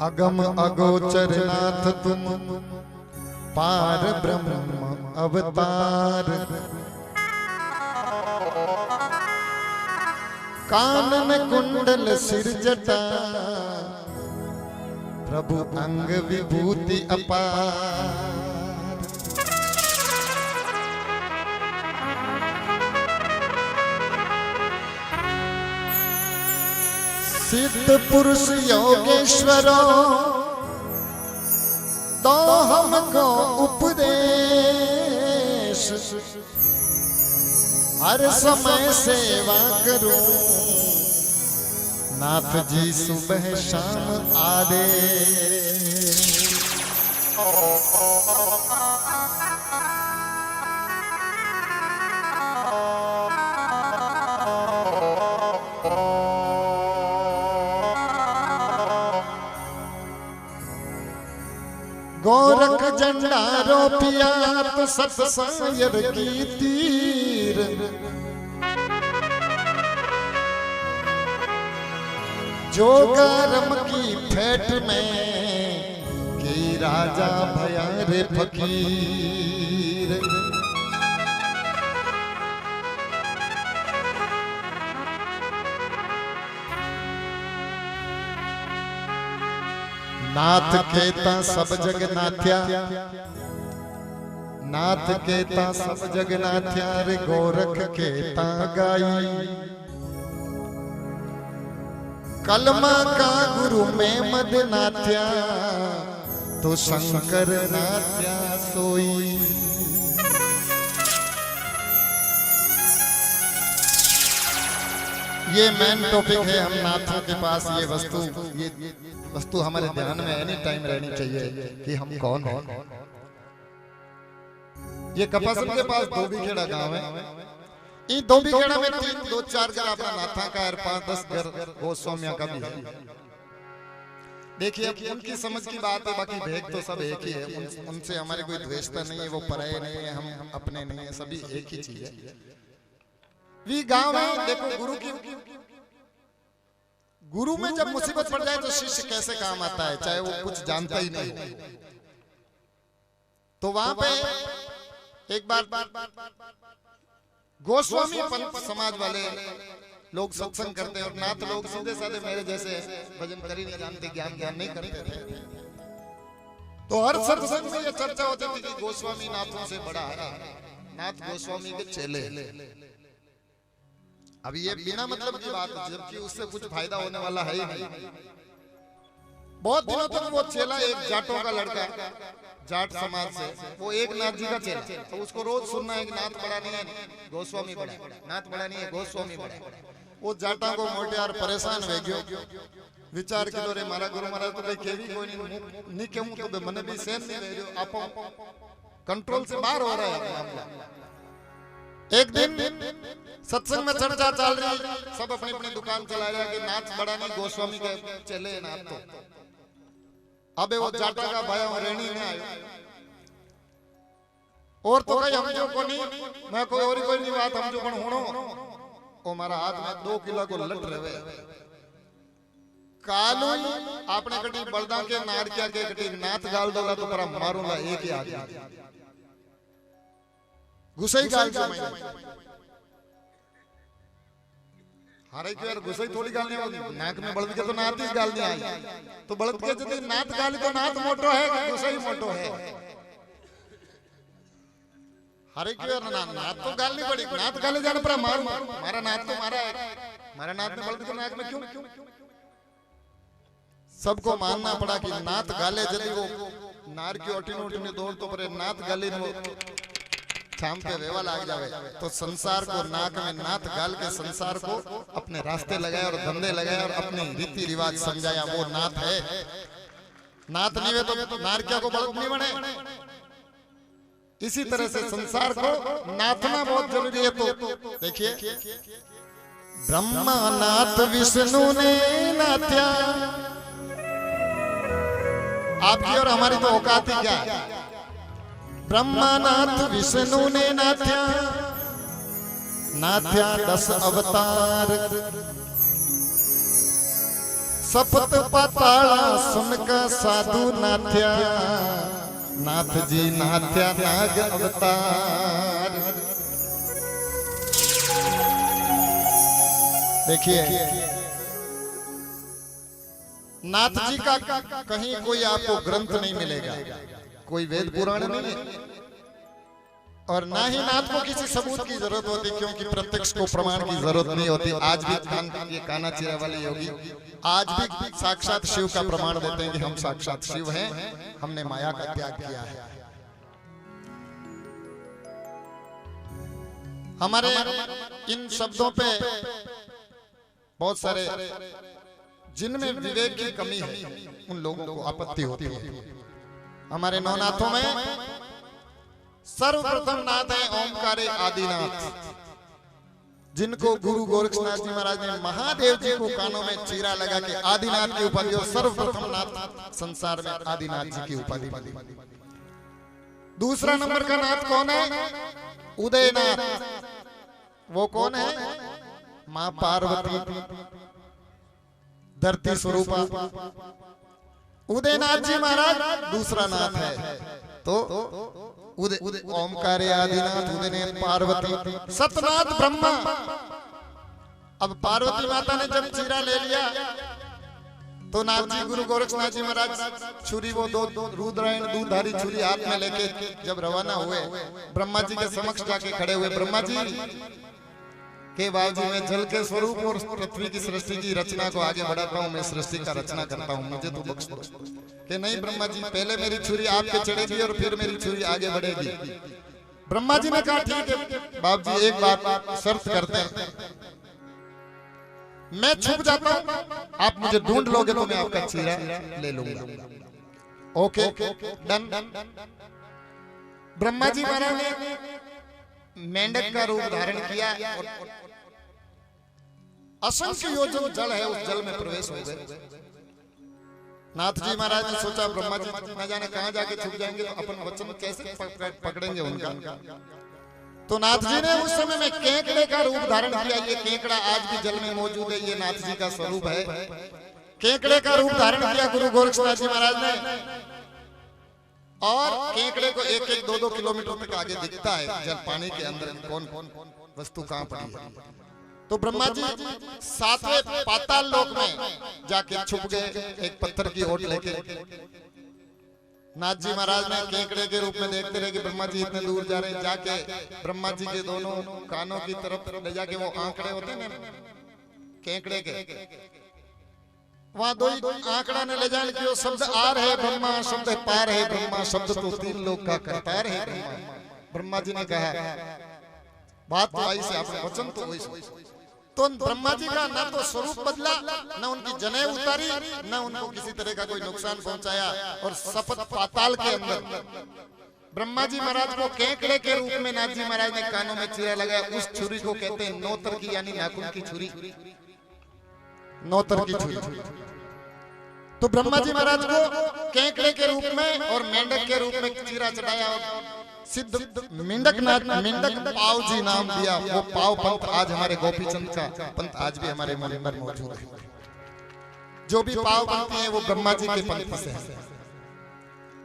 अगम अगोचर नाथ तुम पार ब्रह्म अवतार। कानन कुंडल सिर जटा प्रभु अंग विभूति अपार। सिद्ध पुरुष योगेश्वरो दो हमको उपदेश। हर समय सेवा करूं नाथ जी सुबह शाम आदेश। गोरख झंडा रोपिया तो सतसायर की तीर। जोगारम की फेट में की राजा भया रे फकीर। नाथ केता सब जग नाथ्या, नाथ केता सब जग नाथ्या रे गोरख केता गाई। कलमा का गुरु में मद नाथ्या तो शंकर नाथ्या सोई। ये मेन टॉपिक है। हम नाथों के पास ये वस्तु हमारे ध्यान में एनी टाइम रहनी चाहिए कि हम कौन हैं। ये कपासन के पास धोबीखेड़ा गांव है। ये धोबीखेड़ा में 3-2-4 घर अपना नाथा का और 5-10 घर गोस्वामियों का भी है। देखिए अब उनकी समझ की बात है, बाकी भेद तो सब एक ही है। उनसे हमारे कोई द्वेषता नहीं है, वो पराये नहीं है, हम अपने नहीं है, सभी एक ही चीज है। वी गांव में देखो गुरु में जब मुसीबत पड़ जाए तो शिष्य कैसे काम आता है, चाहे वो कुछ जानता ही नहीं हो। तो वहां पे एक बार गोस्वामी पंथ समाज वाले लोग सत्संग करते हैं और नाथ लोग सीधे साधे मेरे जैसे भजन कर ही नहीं जानते, ज्ञान नहीं करते थे। तो हर सत्संग में ये चर्चा होती थी कि गोस्वामी नाथों से बड़ा है, नाथ गोस्वामी के चेले। अब ये बिना मतलब की बात है, जबकि उससे कुछ फायदा होने वाला है ही नहीं। बहुत दिनों तक वो चेला एक जाटों का लड़का, जाट समाज से, वो एक नाथ जी का चेला। तो उसको रोज सुनना है कि नाथ बड़ा नहीं है, गोस्वामी बड़ा, नाथ बड़ा नहीं है, गोस्वामी बड़ा। वो जाटा को मोटे यार परेशान हो गयो। विचार के दौरे मारा गुरु महाराज तो भाई केवी कोई नहीं कहूं तो मने भी सहन नहीं रह रही, आप कंट्रोल से बाहर हो रहा है मामला। एक दिन सत्संग में चर्चा चल रही, सब अपनी अपनी दुकान चला रहा कि नाथ बड़ा नहीं, गोस्वामी के चले नाथ। तो अबे वो जाटा का भाई रेणी में आयो और तो कहीं हम जो को नहीं, मैं कोई और कोई नहीं बात हम जो पण होनो ओ मारा हाथ में 2 किलो को लट रहे कालू आपने कटी बलदा के नारकिया के कटी नाथ गाल दोला तो पर मारूंगा एक ही आदमी गुस्से गाल जो मैं हारे क्यों यार गुस्से थोड़ी गाल नहीं होगी। नाक में बलद के तो नाथ ही गाल नहीं आई, तो बलद के जब नाथ गाली तो नाथ मोटो है कि गुस्से ही मोटो है। हारे क्यों यार नाथ तो गाल नहीं पड़ी, नाथ गाले जाने पर मार मारा नाथ तो मारा है, मारा नाथ में बलद के नाक में क्यों। सबको मानना पड़ा कि नाथ गाले जल्दी वो नार की ओटी दौड़ तो परे नाथ गाली वो शाम पे वेवा लाग जावे। तो संसार को नाक में नाथ गाल के संसार को अपने रास्ते लगाए और धंधे लगाए और अपने रीति रिवाज समझाया। वो नाथ है, नाथ नहीं है तो नारकिया को बलद नहीं बने। इसी तरह से संसार को नाथना बहुत जरूरी है। तो देखिए ब्रह्मा नाथ विष्णु ने नाथ्या, आपकी और हमारी तो औकात ही क्या है। ब्रह्मानाथ विष्णु ने नाथ्या, नाथ्या 10 अवतार। सपत पाताला सुनका साधु नाथ्या, नाथ जी नाथ्या नाग अवतार। देखिए नाथ जी का कहीं कोई आपको ग्रंथ नहीं मिलेगा, कोई वेद पुराण नहीं है, और ना ही नाथ को किसी सबूत की जरूरत होती, क्योंकि प्रत्यक्ष को प्रमाण की जरूरत नहीं होती। आज भी ये काना चिरा वाले योगी आज भी साक्षात शिव का प्रमाण देते हैं कि हम साक्षात शिव हैं, हमने माया का त्याग किया है। हमारे इन शब्दों पे बहुत सारे जिनमें विवेक की कमी है उन लोगों को आपत्ति होती है। हमारे नवनाथों में सर्वप्रथम नाथ है ओमकारे आदिनाथ, जिनको गुरु गोरक्षनाथ जी महाराज ने महादेव जी को कानों में चीरा लगा के आदिनाथ की उपाधि और सर्वप्रथम नाथ संसार में आदिनाथ जी की उपाधि दी। दूसरा नंबर का नाथ कौन है? उदयनाथ। वो कौन है? मां पार्वती धरती स्वरूपा। उदयनाथ जी महाराज दूसरा नाथ है। तो ओमकारे आदिनाथ, उदयनाथ पार्वती, सतनाथ ब्रह्मा। अब पार्वती माता ने जब चीरा ले लिया तो नाथ जी गुरु गोरक्षनाथ जी महाराज छुरी, वो दो रुद्रायण दूधारी छुरी हाथ में लेके जब रवाना हुए, ब्रह्मा जी के समक्ष जाके खड़े हुए। ब्रह्मा जी के बावजूद मैं जल के स्वरूप और पृथ्वी की सृष्टि की रचना को आगे बढ़ाता हूँ, मैं सृष्टि का रचना करता हूँ, मुझे तो बख्श दो। कि नहीं ब्रह्मा जी, पहले मेरी छुरी आपके चढ़ेगी और फिर मेरी छुरी आगे बढ़ेगी। ब्रह्मा जी ने कहा ठीक है बाप जी, एक बात शर्त करते हैं, मैं छुप जाता हूँ, आप मुझे ढूंढ लोगे तो मैं आपका चीरा ले लूंगा। Okay done. ब्रह्मा जी महाराज ने मेंढक का रूप धारण किया और असंख्य योजन जल है, उस जल में प्रवेश हो गए। नाथ जी महाराज ने सोचा ब्रह्मा जी न जाने कहां जाके छुप जाएंगे, तो अपन वचन कैसे पकड़ेंगे उनका। तो नाथ जी ने उस समय में केकड़े का रूप धारण किया। ये केकड़ा आज भी जल में मौजूद है, ये नाथ जी का स्वरूप है। केकड़े का रूप धारण किया गुरु गोरक्षनाथ जी महाराज ने, और केकड़े को 1-1, 2-2 किलोमीटर तक आगे दिखता है जल पानी के अंदर कौन कौन वस्तु कहां पड़ी है। तो ब्रह्मा जी 7वें पाताल लोक में जाके छुप गए एक पत्थर की ओट लेके। नाथ जी महाराज ने केकड़े के रूप में देखते रहे कि ब्रह्मा जी इतने दूर जा रहे हैं। जाके ब्रह्मा जी के दोनों कानों की तरफ ले जाके वो आंकड़े होते हैं ना केकड़े के, वहां दो आंकड़ा ने ले जाने की शब्द आ रहे ब्रह्मा, शब्द पार है ब्रह्मा, शब्द तो 3 लोक का करतार है ब्रह्मा। ब्रह्मा जी ने कहा बात तो आई से आपने वचन तो वही। तो ब्रह्मा जी का ना तो स्वरूप बदला, ना उनकी जनेऊ उतारी, ना उनको किसी तरह का कोई नुकसान पहुंचाया। और सपत पाताल के अंदर ब्रह्मा जी महाराज को केकड़े के रूप में नाथ जी महाराज ने कानों में चीरा लगाया। उस छुरी को कहते हैं नोतर की, यानी नाखून की छुरी, नोतर की छुरी। तो ब्रह्मा जी महाराज को केकड़े के रूप में और मेंढक के रूप में चीरा चढ़ाया और सिद्ध मेंढक पाव जी नाम दिया। वो पाव पंथ आज हमारे गोपीचंद का पंथ आज भी हमारे मन में मौजूद है। जो भी पाव पंथी है वो ब्रह्मा जी के पंथ से है।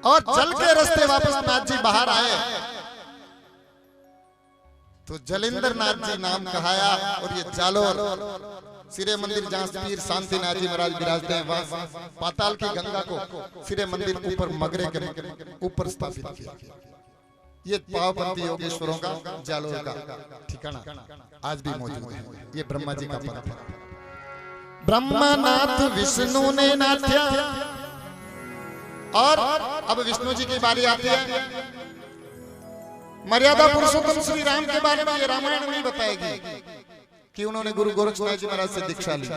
और जल के रास्ते वापस नाथ जी बाहर आए तो जलेंद्र नाथ जी नाम कहाया। और ये जालोर सिरे मंदिर जहाँ पीर शांतिनाथ जी महाराज विराजते हैं, वहां पाताल की गंगा को सिरे मंदिर ऊपर मगरे के ऊपर स्थापित किया। ये पावपंथी योगेश्वरों का जालोर का ठिकाना आज भी मौजूद है। ये ब्रह्मा जी का पंथ है। ब्रह्मनाथ विष्णु ने नाथ्या। और अब विष्णु जी की बारी आती है। मर्यादा पुरुषोत्तम श्री राम के बारे में ये रामायण नहीं बताएगी कि उन्होंने गुरु गोरक्षनाथ जी महाराज से दीक्षा ली,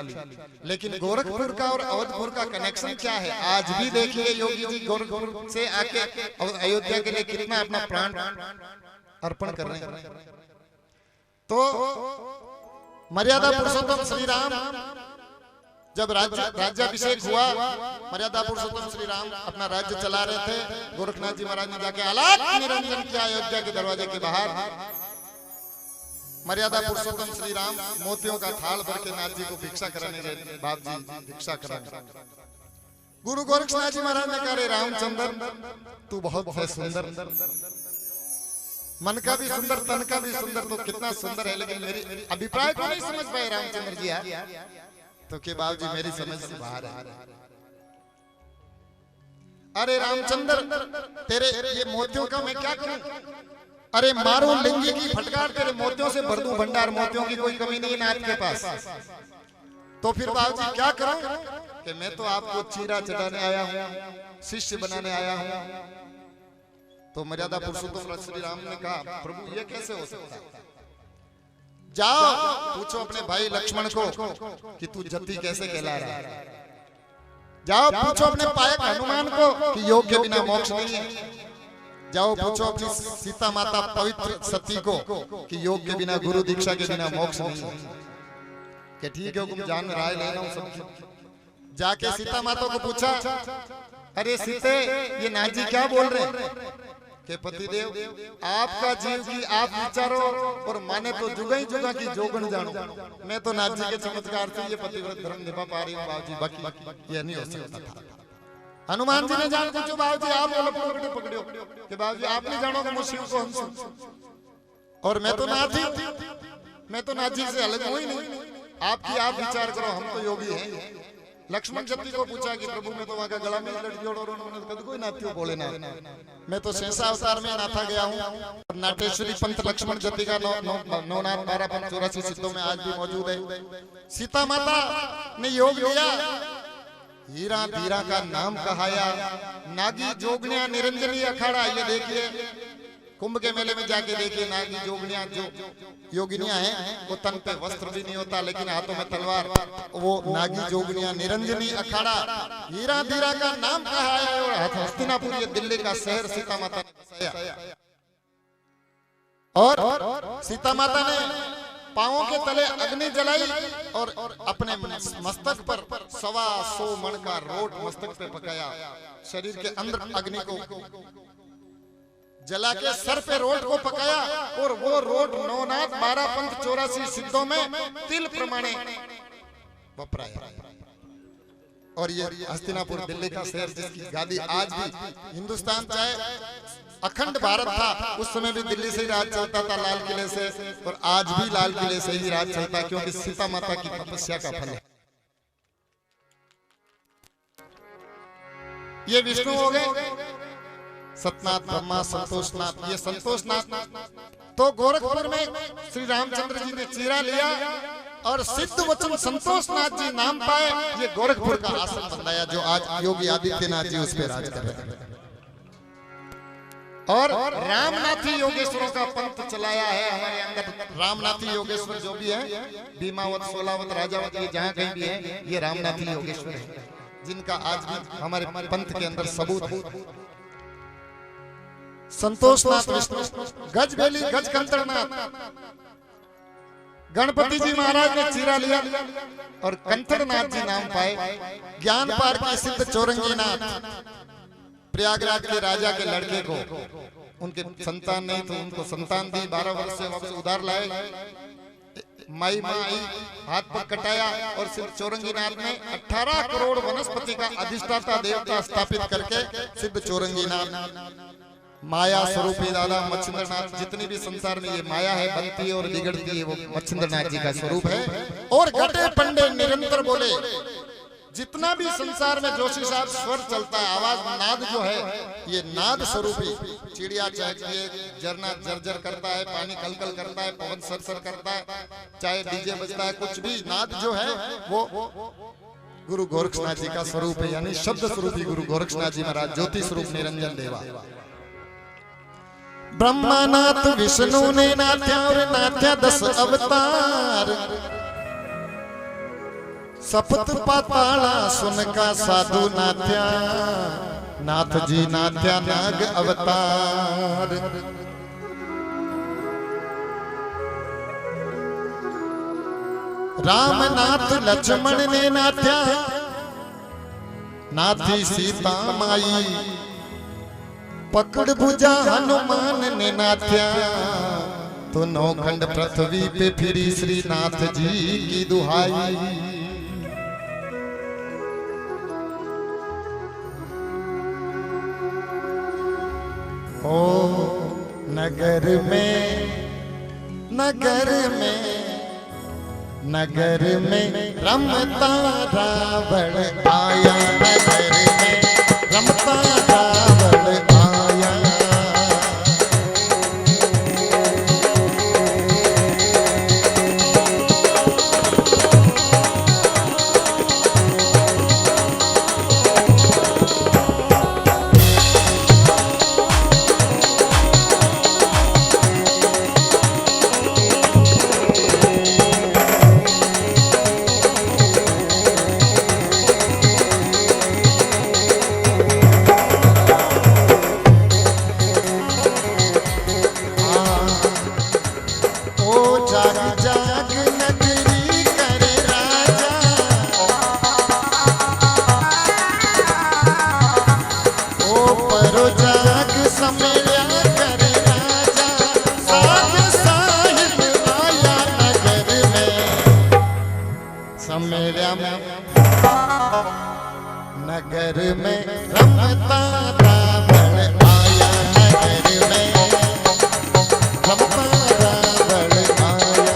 लेकिन गोरखपुर का और अवधपुर का कनेक्शन क्या है आज भी देखिए। योगी जी गोरखपुर से आके अयोध्या के लिए कितना अपना प्राण अर्पण कर रहे हैं। तो मर्यादा पुरुषोत्तम श्री राम जब राज्याभिषेक हुआ, मर्यादा पुरुषोत्तम श्री राम अपना राज्य चला रहे थे। गोरखनाथ जी महाराज ने जाके आलाप निरंजन किया अयोध्या के दरवाजे के बाहर। मर्यादा पुरुषोत्तम श्री राम मोतियों का थाल भर के नाथ जी को भिक्षा कराने गए। बाप जी भिक्षा कराने। गुरु गोरक्षनाथ जी महाराज ने कहा, रे रामचंद्र तू बहुत है सुंदर, मन का भी सुंदर, तन का भी सुंदर, तो कितना सुंदर है, लेकिन मेरी अभिप्राय को नहीं समझ पाए रामचंद्र जी। तो के बाप जी मेरी समझ से बाहर है। अरे रामचंद्र तेरे ये मोतियों का मैं क्या करूं? अरे मारो लिंगी की फटकार, तेरे मोतियों से भर दूं भंडार, मोतियों की कोई कमी नहीं नाथ के पास। तो फिर बाबू जी क्या करूं? कि मैं तो आपको चीरा चढ़ाने आया हूं, शिष्य बनाने आया हूं। तो मर्यादा पुरुषोत्तम श्री राम ने कहा, प्रभु ये कैसे हो सकता है? जाओ पूछो अपने भाई लक्ष्मण को कि तू जति कैसे कहला रहा है। जाओ पूछो अपने पायक हनुमान को कि योग के बिना मोक्ष नहीं है। जाओ पूछो अपनी सीता माता पवित्र सती को कि योग के बिना, गुरु दीक्षा के बिना मोक्ष नहीं है। कि ठीक है तुम जान राय ले रहा हूं सबकी। जाके सीता माता को पूछा, अरे सीते ये नाथ जी क्या बोल रहे हैं? के पतिदेव आपका जीव की आप विचारो और माने तो जुगा ही जुगा की जोगन जानो। मैं तो नाथ जी के चमत्कार से ये पतिव्रत धर्म निभा पा रही हूँ बाबूजी, बाकी ये नहीं हो सकता था। हनुमान जी ने जान पूछो बाबूजी आप पकड़ो कि बाबूजी आप नहीं जानोगे मुझे को हम, और मैं तो नाथ ही, मैं तो नाथ जी से अलग हूं ही नहीं। आपकी आप विचार करो, हम तो योगी हैं। लक्ष्मण जति को पूछा कि प्रभु मैं तो वहां का गला में लट जोड़, और उन्होंने कहा कोई नाथियों बोले ना, मैं तो शेषा अवतार में नाथा गया हूं। नाटेश्वरी पंथ लक्ष्मण जति का 9 12 84 सिद्धों में आज भी मौजूद है। सीता माता ने योग लिया, हीरा धीरा का नाम कहाया, नागी जोगनिया निरंजनी अखाड़ा। ये देखिए कुंभ के मेले में जाके देखिए, नागी जोगनिया जो योगिनियां हैं वो तन पे वस्त्र भी नहीं होता लेकिन हाथों में तलवार, वो नागी जोगनिया निरंजनी अखाड़ा हीरा धीरा का नाम कहा है। और हस्तिनापुर ये दिल्ली का शहर सीता माता ने बसाया। और सीता माता ने पांवों के तले अग्नि जलाई और अपने मस्तक पर 125 मण का रोट मस्तक पे पकाया। शरीर के अंदर अग्नि को जला के सर पे रोट को पकाया, और वो रोट 9 नाथ 12 पंथ 84 सिद्धों में तिल प्रमाणे वपराया। और ये हस्तिनापुर दिल्ली का शहर जिसकी गादी आज भी हिंदुस्तान चाहे अखंड भारत था, उस समय भी दिल्ली से ही राज चलता था, लाल किले से, और आज भी लाल किले से ही राज चलता, क्योंकि सीता माता की तपस्या का फल है। ये विष्णु हो गए सतनाथ, ब्रह्मा, संतोषनाथ। ये संतोषनाथ तो गोरखपुर में श्री रामचंद्र जी ने चीरा लिया और सिद्ध वचन संतोषनाथ जी नाम पाए। ये गोरखपुर का आसन बनाया जो आज योगी आदित्यनाथ जी उस पे राज कर रहे हैं। और रामनाथी योगेश्वरों का पंथ चलाया है हमारे अंदर। रामनाथी योगेश्वर जो भी है, बीमावत, सोलावत, राजावत, ये जहाँ कहीं भी है, ये रामनाथी योगेश्वर है, जिनका आज भी हमारे पंथ के अंदर सबूत है। संतोषनाथ विष्णु, गजबेली गज कंतरनाथ, गणपति जी महाराज ने चीरा लिया और कंतरनाथ जी नाम पाए। ज्ञान पार की सिद्ध चौरंगी नाथ, प्रयागराज के राजा के लड़के को उनके संतान नहीं तो उनको संतान दी, 12 वर्ष से वापस उधार लाए। माई माई हाथ पर कटाया और सिद्ध चौरंगी नाथ ने 18 करोड़ वनस्पति का अधिष्ठाता देवता स्थापित करके सिद्ध चौरंगी नाथ माया स्वरूपी दादा मच्छिंद्रनाथ। जितनी भी संसार में ये माया है, बनती है और बिगड़ती है, वो मच्छिंद्रनाथ जी का स्वरूप है। और घटे पंडे निरंतर बोले, जितना भी संसार में जोशी साहब स्वर चलता है, आवाज नाद जो है, ये नाद स्वरूपी चिड़िया चहकती है, झरना झरझर करता है, पानी कलकल करता है, पवन सरसर करता है, चाहे डीजे बजता है, कुछ भी नाद जो है वो गुरु गोरक्षनाथ जी का स्वरूप है। यानी शब्द स्वरूपी गुरु गोरक्षनाथ जी महाराज, ज्योति स्वरूप निरंजन देवा। ब्रह्मानाथ विष्णु ने नाथ्या और नाथ्या 10 अवतार, सप्त पाताला सुन का साधु नाथ्या, नाथ जी नाथ्या नाग अवतार। रामनाथ लक्ष्मण ने नाथ्या, नाथी सीता माई, पकड़ भुजा हनुमान ने नाथ्या, तो नौखंड पृथ्वी पे फिरी श्रीनाथ जी की दुहाई। ओ नगर में रमता रावण आया, नगर में रमता रावण आया। नगर में रमता रावण आया, नगर में रमता रावण आया।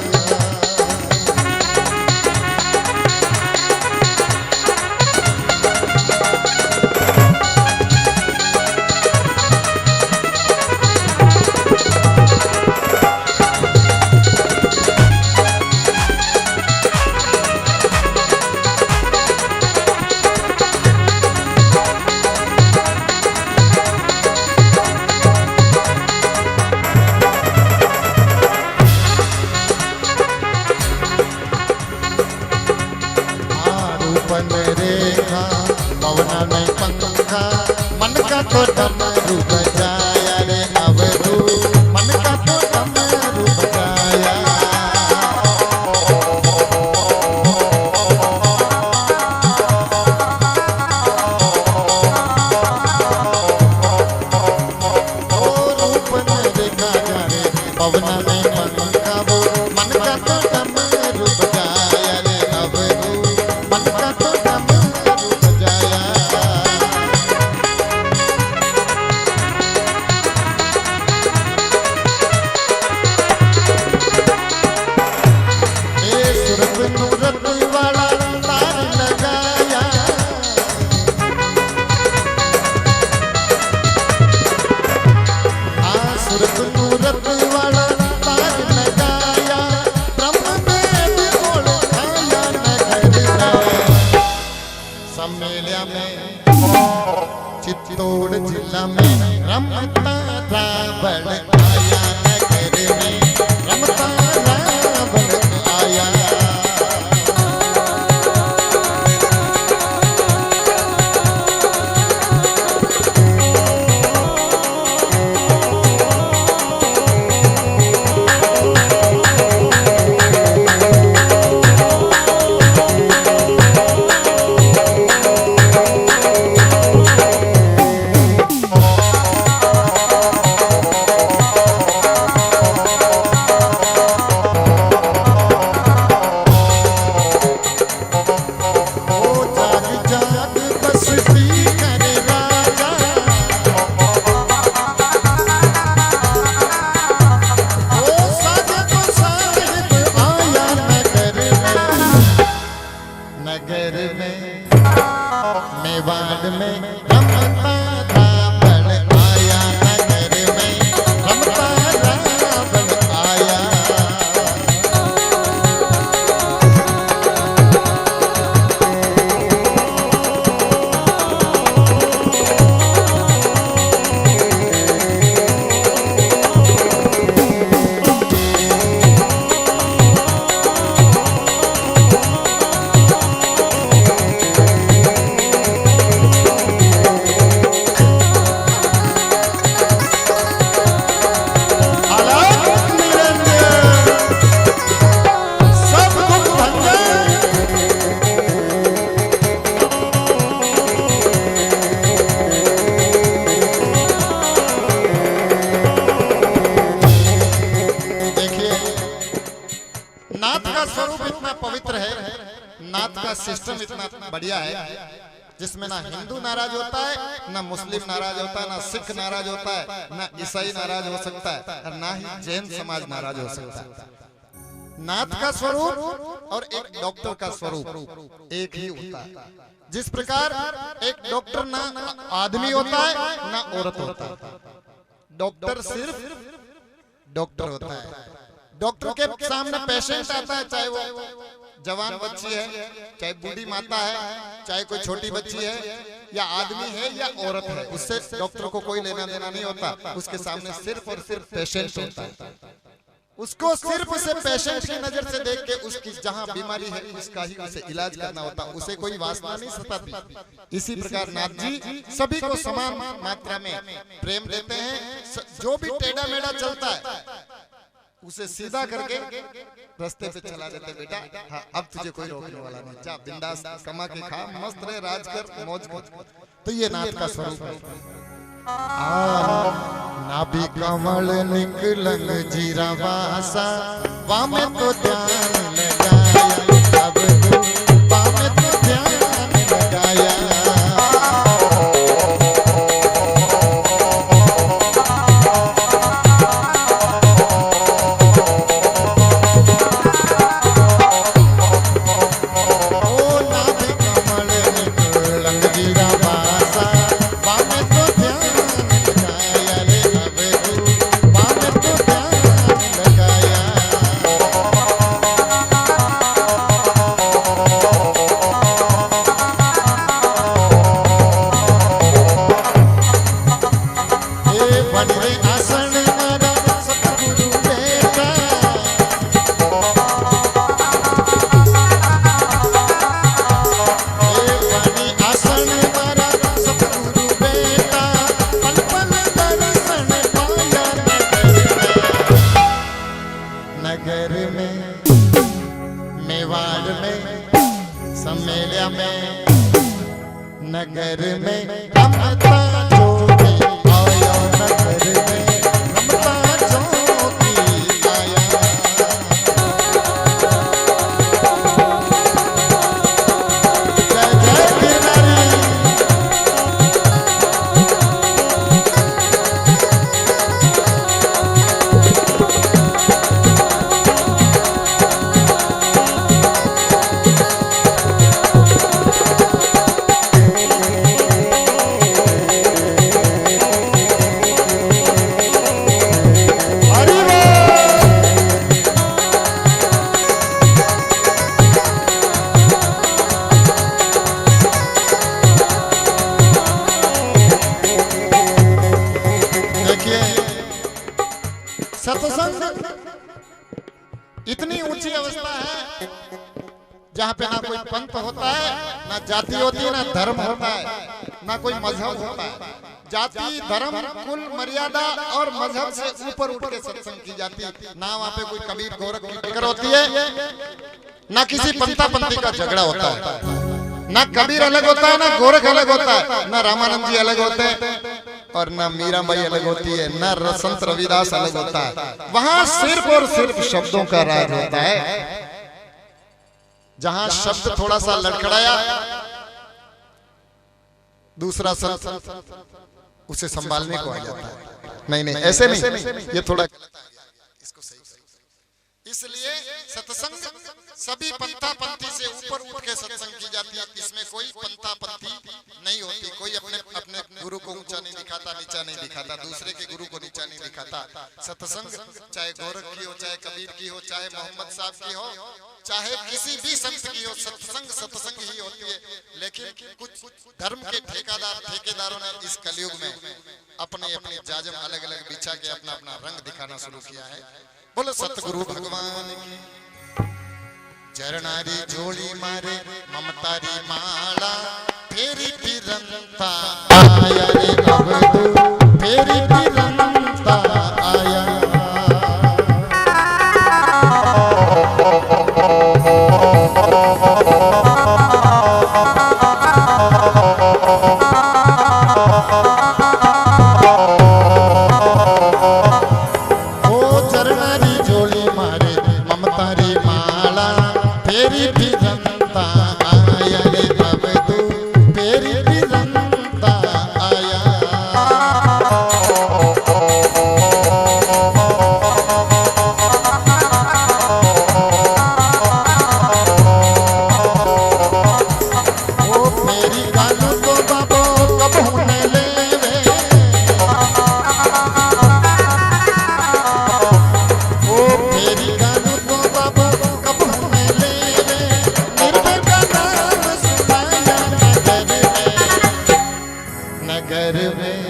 रेखा पवना में पंखा, मन का तो डमरू बजाया रे अवधू, मन का तो डमरू बजाया। ओ रूप रेखा जाने पवना में पंखा, वो मन का तो डमरू बजाया रे अवधू, मन का तो चित्तौड़ जिला में रमता रावण आया, नगर में रमता रावण आया। बढ़िया है, जिसमें ना हिंदू नाराज होता है, ना मुस्लिम नाराज होता है, ना सिख नाराज होता है, ना ईसाई नाराज हो सकता है, और ना ही जैन समाज नाराज हो सकता है। नाथ का स्वरूप और एक डॉक्टर का स्वरूप एक ही होता है। जिस प्रकार एक डॉक्टर ना आदमी होता है ना औरत होता है, डॉक्टर सिर्फ डॉक्टर होता है। डॉक्टर के सामने पेशेंट आता है, चाहे वो जवान बच्ची है, चाहे बूढ़ी माता है, चाहे कोई छोटी बच्ची है, या आदमी है या औरत है, उससे डॉक्टर को कोई लेना देना नहीं होता। उसके सामने सिर्फ और सिर्फ पेशेंट होता है। उसको सिर्फ उसे पेशेंट की नजर से देख के उसकी जहां बीमारी है उसका ही उसे इलाज करना होता, उसे कोई वासना नहीं सताती। इसी प्रकार नाथ जी सभी को समान मात्रा में प्रेम देते हैं। जो भी टेढ़ा मेढ़ा चलता है उसे सीधा करके रास्ते पे चला देते, बेटा हाँ अब तुझे कोई रोकने वाला नहीं, जा बिंदास कमा के खा, मस्त रहे, राज कर, मौज कर। तो ये नाथ का स्वरूप है। नाभि कमल निकलंग जीरा वासा, वामे तो ध्यान लगाया, अब तो वामे तो ध्यान लगाया। नगर में रमता ज्योति आया, नगर में रमता ज्योति आया। जय जय गिरधारी। सत्संग इतनी ऊंची अवस्था है जहाँ पे ना कोई पंथ होता है, ना जाति होती है, ना धर्म होता है, ना कोई मजहब होता है। जाति धर्म कुल मर्यादा और मजहब से ऊपर उठ के सत्संग की जाती है। ना वहाँ पे कोई कबीर गोरख की फिक्र होती है, ना किसी पंथा पंथी का झगड़ा होता है। ना कबीर अलग होता है, ना गोरख अलग होता है, ना रामानंद जी अलग होते हैं, और ना मीराबाई अलग होती है, ना संत रविदास अलग होता है। वहां सिर्फ और सिर्फ शब्दों का राज होता है। जहां शब्द थोड़ा सा लड़खड़ाया, दूसरा संत उसे संभालने को आ जाता है। नहीं नहीं ऐसे नहीं, ये थोड़ा इसको सही। इसलिए सत्संग सभी पंथा पंथी से ऊपर उठ के सत्संग की जाती है। इसमें कोई पंथा पंथी नहीं होती। कोई अपने अपने गुरु को ऊंचा नहीं दिखाता, नीचा नहीं दिखाता, दूसरे के गुरु को नीचा नहीं दिखाता। सत्संग चाहे गोरख की हो, चाहे कबीर की हो, चाहे मोहम्मद साहब की हो, चाहे किसी भी संत की हो, सत्संग सत्संग ही होती है। लेकिन कुछ धर्म के ठेकेदारों ने इस कलयुग में अपने अपने जाजम अलग अलग बिछा के अपना अपना रंग दिखाना शुरू किया है। बोलो सतगुरु भगवान की। चरणारी जोड़ी मारे ममतारी माला, फेरी फिरंता आया रे अब तू, फेरी फिरंता आया। फेरी भी जनता आया रे अब नगर में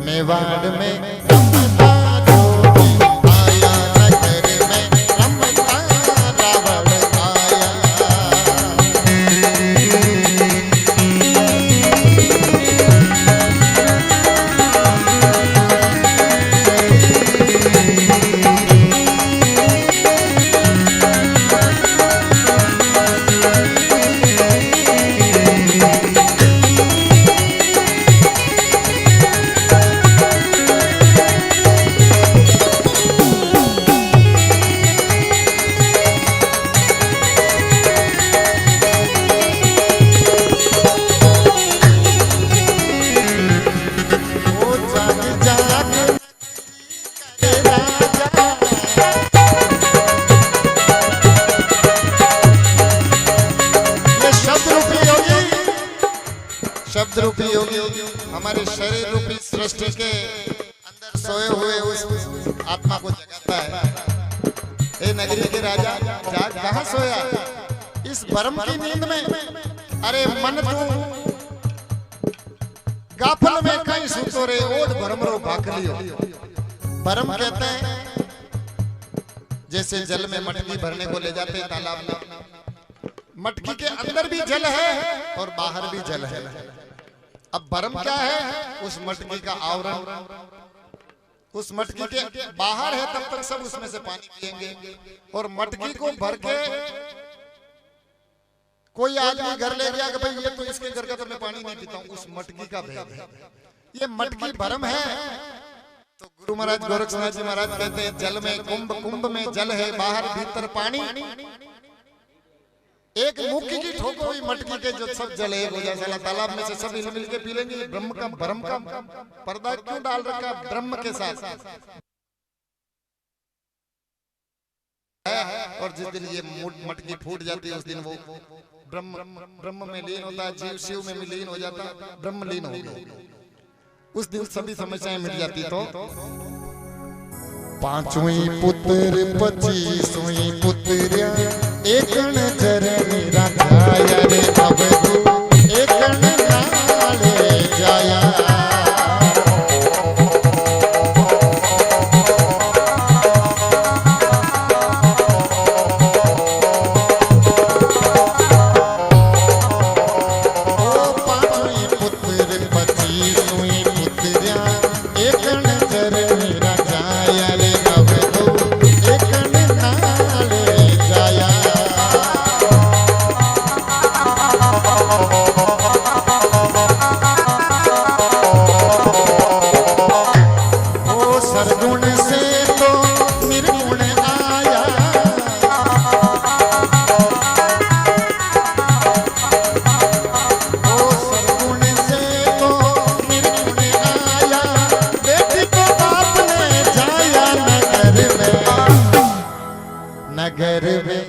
मेवाड़ में रमता जोगी आया, नगर में रमता रावण आया। शब्द रूपी योगी हमारे शरीर रूपी सृष्टि के अंदर सोए हुए उस आत्मा को जगाता है। ए नगरी के राजा, जाग कहाँ सोया इस भ्रम की नींद में? अरे मन तू गाफल में कहीं सुतो रे, ओढ़ भ्रम रो भाखलियो। भ्रम कहते हैं जैसे जल में मटकी भरने को ले जाते हैं तालाब में, मटकी के अंदर भी जल है और बाहर भी जल है। अब भ्रम क्या है? उस मटकी का आवरण, उस मटकी के बाहर है तब तक सब उसमें से पानी पिएंगे, और मटकी को भर के कोई आदमी घर ले गया कि भाई ये तो इसके घर का तो मैं पानी नहीं पीता हूँ, उस मटकी का भेद है। ये मटकी भ्रम है। तो गुरु महाराज गोरक्षनाथ जी महाराज कहते हैं जल में कुंभ, कुंभ में जल है, बाहर भीतर पानी। एक मुक्की की ठोको हुई मटकी के जो सब जल एक हो जाए, तालाब में से सब मिल के पी लेंगे। ब्रह्म का भ्रम का पर्दा क्यों डाल रखा ब्रह्म के साथ? और जिस दिन ये मटकी फूट जाती है उस दिन वो ब्रह्म में लीन होता है, जीव शिव में लीन हो जाता है, ब्रह्म लीन हो गया। उस दिन सभी समस्याएं मिट जाती। तो पांचवी पुत्र 25वीं पुत्रिया, एक नजर मेरा जाया रे, अब तू एक नाले जाया। नगर में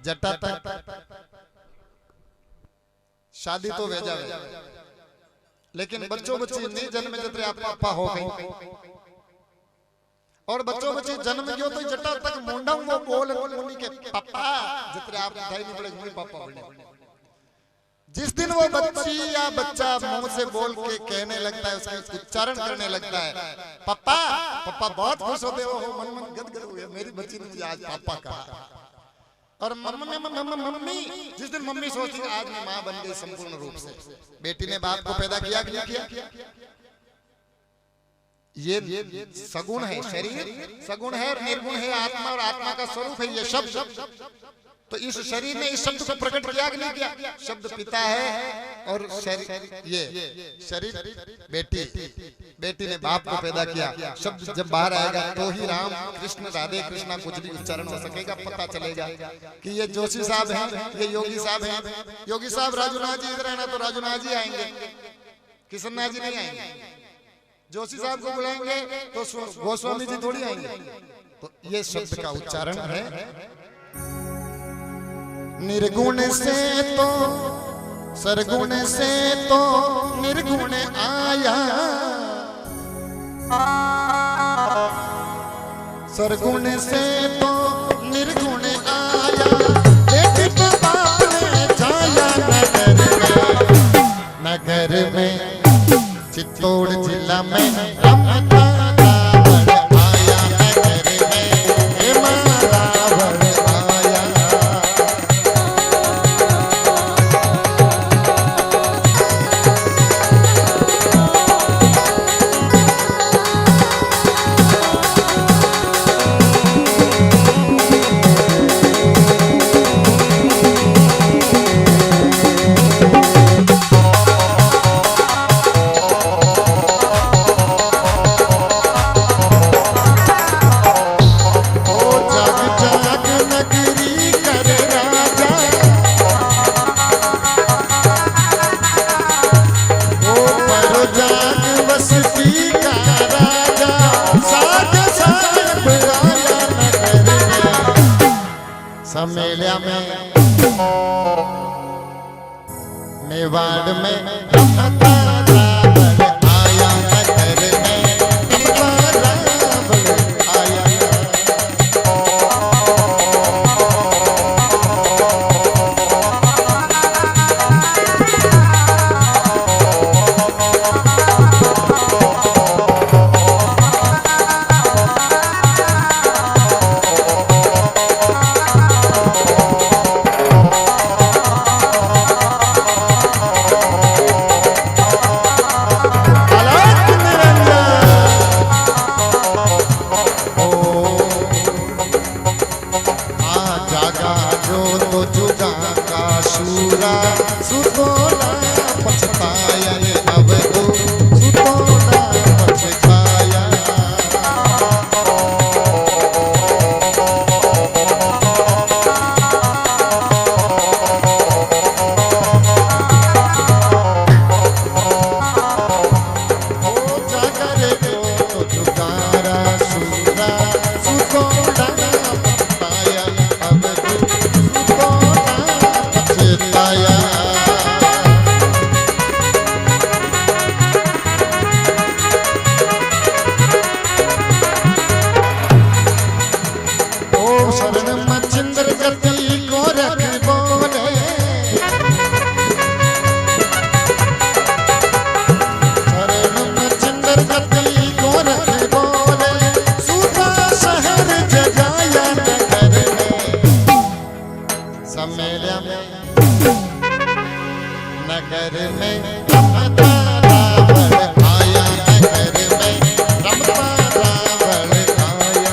जटा तक शादी तो भेजा है, लेकिन बच्चों बच्ची नहीं जन्म जतरे आप पापा हो गई, और बच्चों बच्ची जन्म गयो तो जटा तक मुंडा वो बोल उन्हीं के पापा जतरे आप दाई नहीं पड़े मुझे पापा बोले। जिस दिन वो बच्ची या बच्चा मुंह से बोल के कहने लगता है, उसका उच्चारण करने लगता है पापा पापा, बहुत खुश होते हो, मन मन गदगद हुए मेरी बच्ची ने मुझे आज पापा कहा। और मम्मी जिस दिन मम्मी सोचती है आज मैं माँ बन गई संपूर्ण रूप से। बेटी ने बाप को पैदा किया कि नहीं किया? ये सगुण है, शरीर सगुण है, निर्गुण है आत्मा, और आत्मा का स्वरूप है ये शब्द। तो इस शरीर ने इस शब्द को प्रकट किया कि नहीं किया? शब्द पिता है और ये शरीर बेटी, बेटी ने बाप को पैदा किया। शब्द जब बाहर आएगा तो ही राम कृष्ण राधे कृष्णा कुछ भी उच्चारण हो सकेगा, पता चलेगा कि ये जोशी साहब हैं, ये योगी साहब हैं। योगी साहब राजूनाथ जी इधर आना तो राजूनाथ जी आएंगे, किशननाथ जी नहीं आएंगे। जोशी साहब को बुलाएंगे तो गोस्वामी जी थोड़ी आएंगे। तो ये शब्द का उच्चारण है। निर्गुण से तो सरगुण से तो निर्गुण आया, सरगुण से तो निर्गुण आया, एक तो बाप ने जाया नगर में, नगर में चित्तौड़ जिला में रमता रावण आया नगर में हेमा रावण आया। मेला में मेवाड़ में रमता रावण आया नगर में रमता रावण आया। सुतोला पछताया अब तो सुतोला पछताया। ओ जागर को जुगारा सूरा सुतोला पछताया अब तो सुतोला पछताया। शरण मचिंद्र गति को रख बोले शरण मचिंद्र गति को रख बोले सूबा शहर जगाया नगर में सम्मेलन में नगर में रमता रावण आया नगर में रमता रावण आया।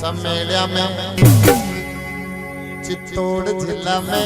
सम्मेलन में चित्तौड़ जिला में